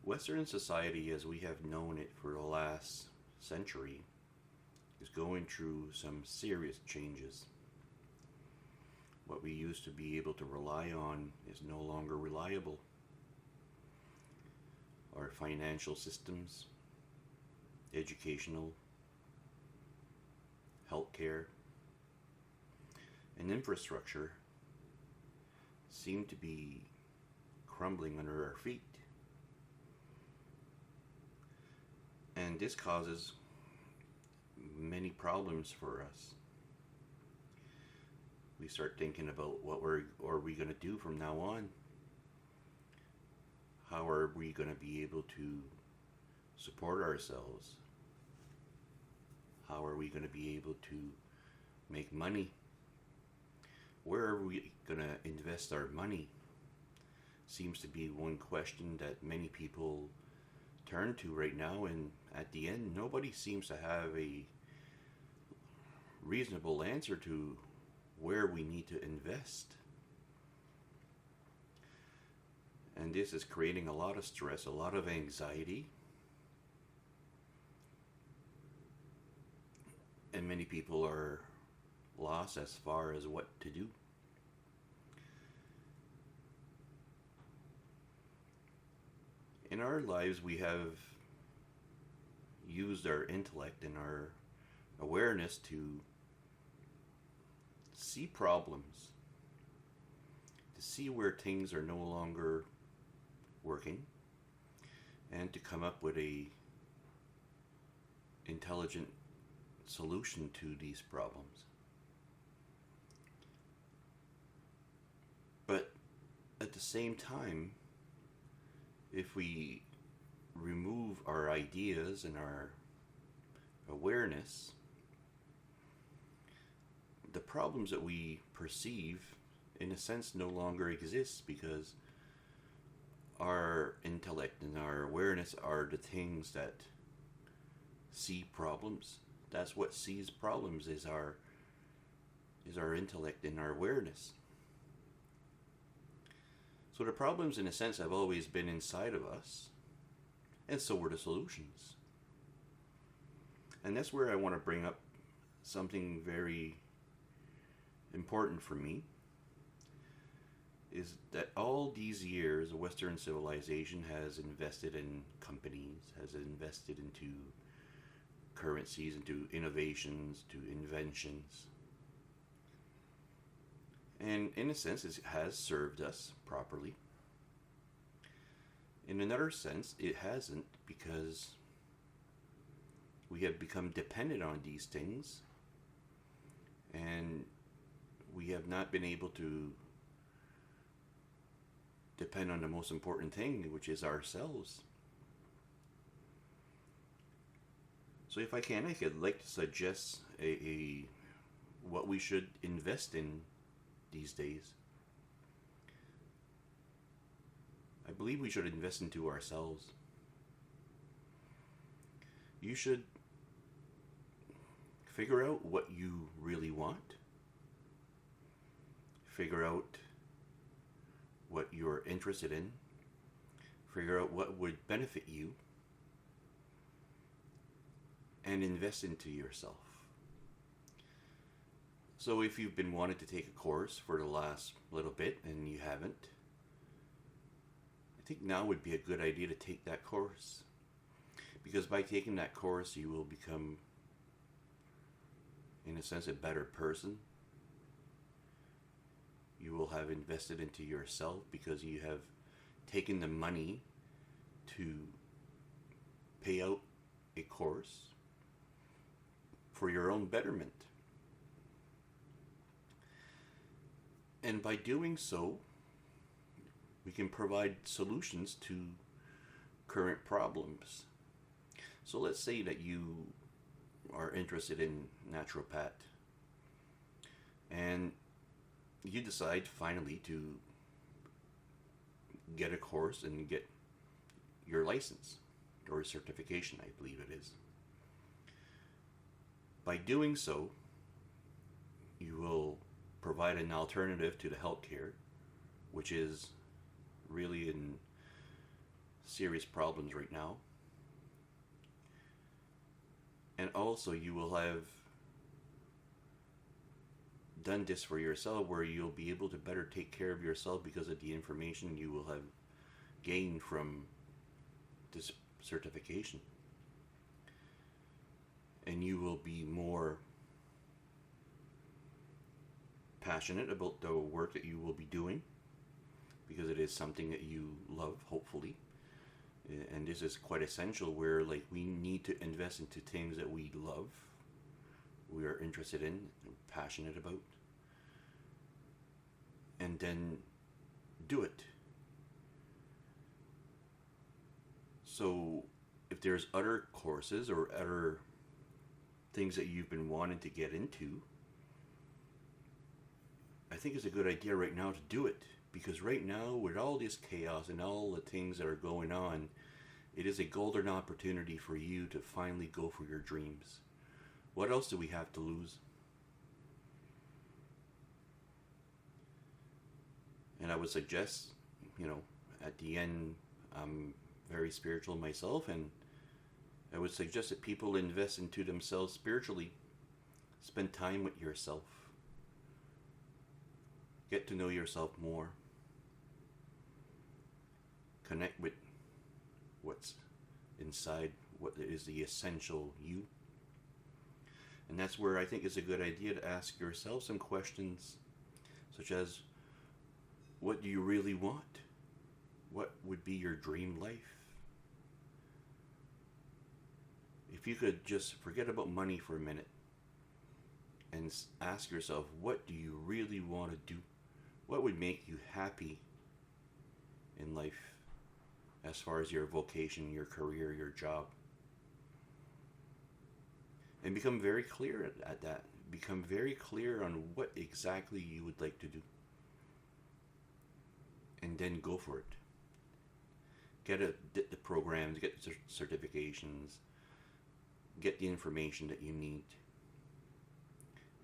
Western society, as we have known it for the last century, is going through some serious changes. What we used to be able to rely on is no longer reliable. Our financial systems, educational, healthcare, and infrastructure seem to be crumbling under our feet. And this causes many problems for us. We start thinking about what are we going to do from now on? How are we going to be able to support ourselves? How are we going to be able to make money? Where are we going to invest our money? Seems to be one question that many people turn to right now, and at the end, nobody seems to have a reasonable answer to where we need to invest. And this is creating a lot of stress, a lot of anxiety. And many people are lost as far as what to do. In our lives, we have used our intellect and our awareness to see problems, to see where things are no longer working, and to come up with a intelligent solution to these problems. But at the same time, if we remove our ideas and our awareness, the problems that we perceive, in a sense, no longer exist, because our intellect and our awareness are the things that see problems. That's what sees problems, is our intellect and our awareness. So the problems, in a sense, have always been inside of us, and so were the solutions. And that's where I want to bring up something very important for me, is that all these years, Western civilization has invested in companies, has invested into currencies, into innovations, to inventions. And in a sense, it has served us properly. In another sense, it hasn't, because we have become dependent on these things, and we have not been able to depend on the most important thing, which is ourselves. So if I can, I could like to suggest a what we should invest in these days. I believe we should invest into ourselves. You should figure out what you really want. Figure out what you're interested in. Figure out what would benefit you. And invest into yourself. So if you've been wanting to take a course for the last little bit and you haven't, I think now would be a good idea to take that course. Because by taking that course, you will become, in a sense, a better person. You will have invested into yourself because you have taken the money to pay out a course for your own betterment. And by doing so, we can provide solutions to current problems. So let's say that you are interested in naturopath, and you decide finally to get a course and get your license or certification, I believe it is. By doing so, you will provide an alternative to the healthcare, which is really in serious problems right now. And also, you will have done this for yourself where you'll be able to better take care of yourself because of the information you will have gained from this certification. And you will be more passionate about the work that you will be doing because it is something that you love, hopefully. And this is quite essential where like we need to invest into things that we love, we are interested in, and passionate about, and then do it. So if there's other courses or other things that you've been wanting to get into, I think it's a good idea right now to do it. Because right now, with all this chaos and all the things that are going on, it is a golden opportunity for you to finally go for your dreams. What else do we have to lose? And I would suggest, at the end, I'm very spiritual myself, and I would suggest that people invest into themselves spiritually. Spend time with yourself. Get to know yourself more. Connect with what's inside, what is the essential you. And that's where I think it's a good idea to ask yourself some questions, such as, what do you really want? What would be your dream life? If you could just forget about money for a minute and ask yourself, what do you really want to do? What would make you happy in life as far as your vocation, your career, your job? And become very clear at that. Become very clear on what exactly you would like to do. And then go for it. Get the programs, get the certifications, get the information that you need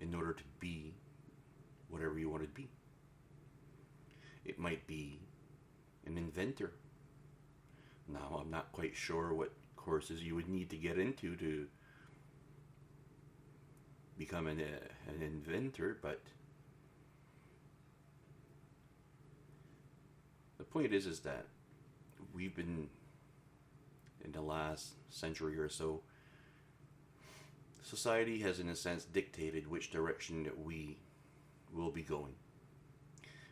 in order to be whatever you want to be. It might be an inventor. Now, I'm not quite sure what courses you would need to get into to become an inventor, but the point is that we've been, in the last century or so, society has in a sense dictated which direction that we will be going.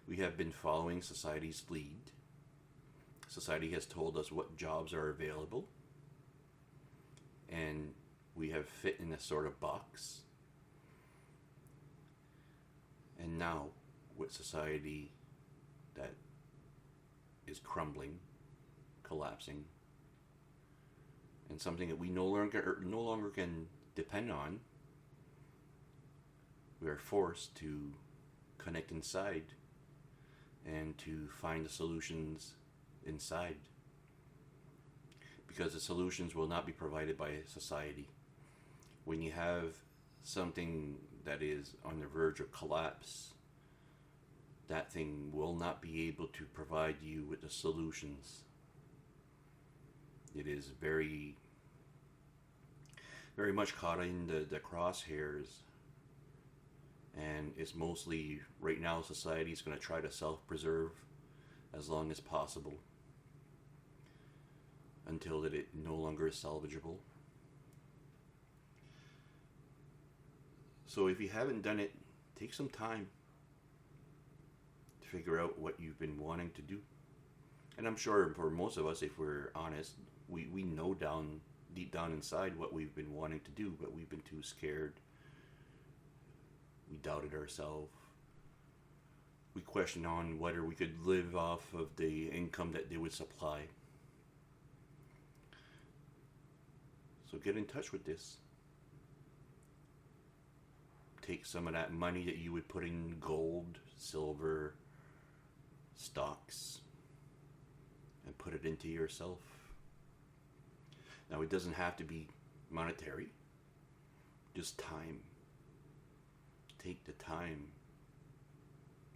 We have been following society's lead. Society has told us what jobs are available, and we have fit in a sort of box. And now, with society that is crumbling, collapsing, and something that we no longer can depend on, we are forced to connect inside and to find the solutions inside, because the solutions will not be provided by society. When you have something that is on the verge of collapse, that thing will not be able to provide you with the solutions. It is very, very much caught in the crosshairs, and it's mostly, right now, society is going to try to self-preserve as long as possible until that it no longer is salvageable. So if you haven't done it, take some time to figure out what you've been wanting to do. And I'm sure for most of us, if we're honest, we know deep down inside what we've been wanting to do, but we've been too scared. We doubted ourselves. We questioned on whether we could live off of the income that they would supply. So get in touch with this. Take some of that money that you would put in gold, silver, stocks, and put it into yourself. Now, it doesn't have to be monetary, just time. Take the time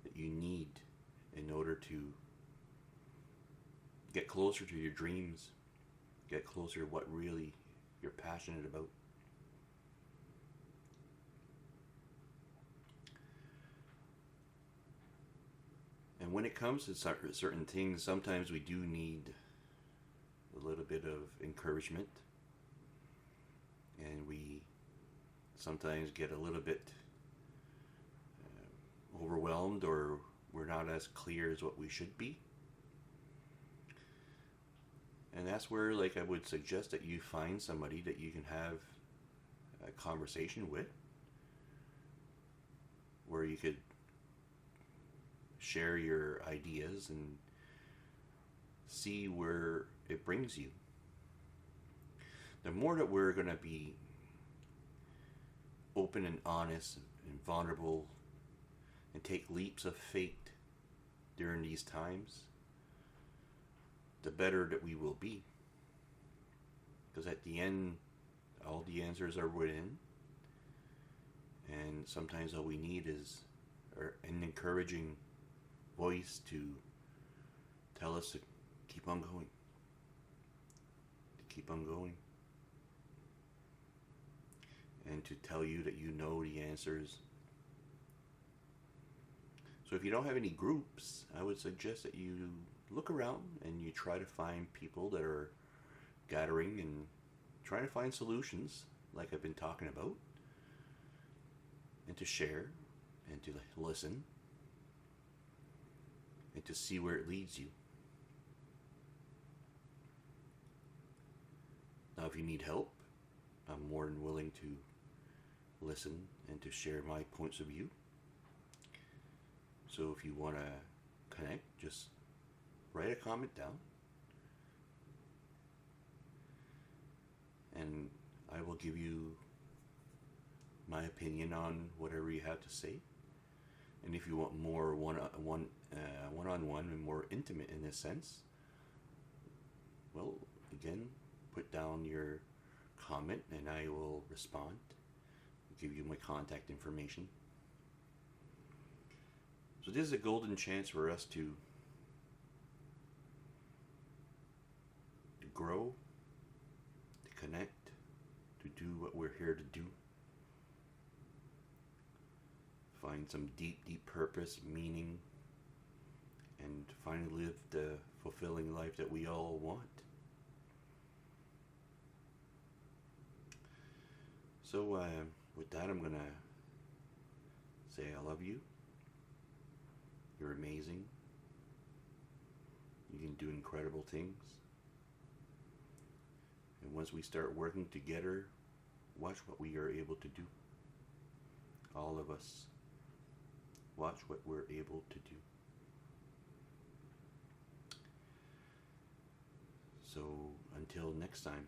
that you need in order to get closer to your dreams, get closer to what really you're passionate about. And when it comes to certain things, sometimes we do need a little bit of encouragement, and we sometimes get a little bit overwhelmed, or we're not as clear as what we should be. And that's where, like, I would suggest that you find somebody that you can have a conversation with, where you could share your ideas and see where it brings you. The more that we're going to be open and honest and vulnerable and take leaps of faith during these times, the better that we will be. Because at the end, all the answers are within, and sometimes all we need is an encouraging voice to tell us to keep on going, and to tell you that you know the answers. So if you don't have any groups, I would suggest that you look around and you try to find people that are gathering and trying to find solutions, like I've been talking about, and to share and to listen and to see where it leads you. Now, if you need help, I'm more than willing to listen and to share my points of view. So if you want to connect, just write a comment down, and I will give you my opinion on whatever you have to say. And if you want more one-on-one and more intimate in this sense, well, again, put down your comment and I will respond, give you my contact information. So this is a golden chance for us to grow, to connect, to do what we're here to do. Find some deep, deep purpose, meaning, and finally live the fulfilling life that we all want. So with that, I'm going to say I love you. You're amazing. You can do incredible things. And once we start working together, watch what we are able to do. All of us. Watch what we're able to do. So until next time.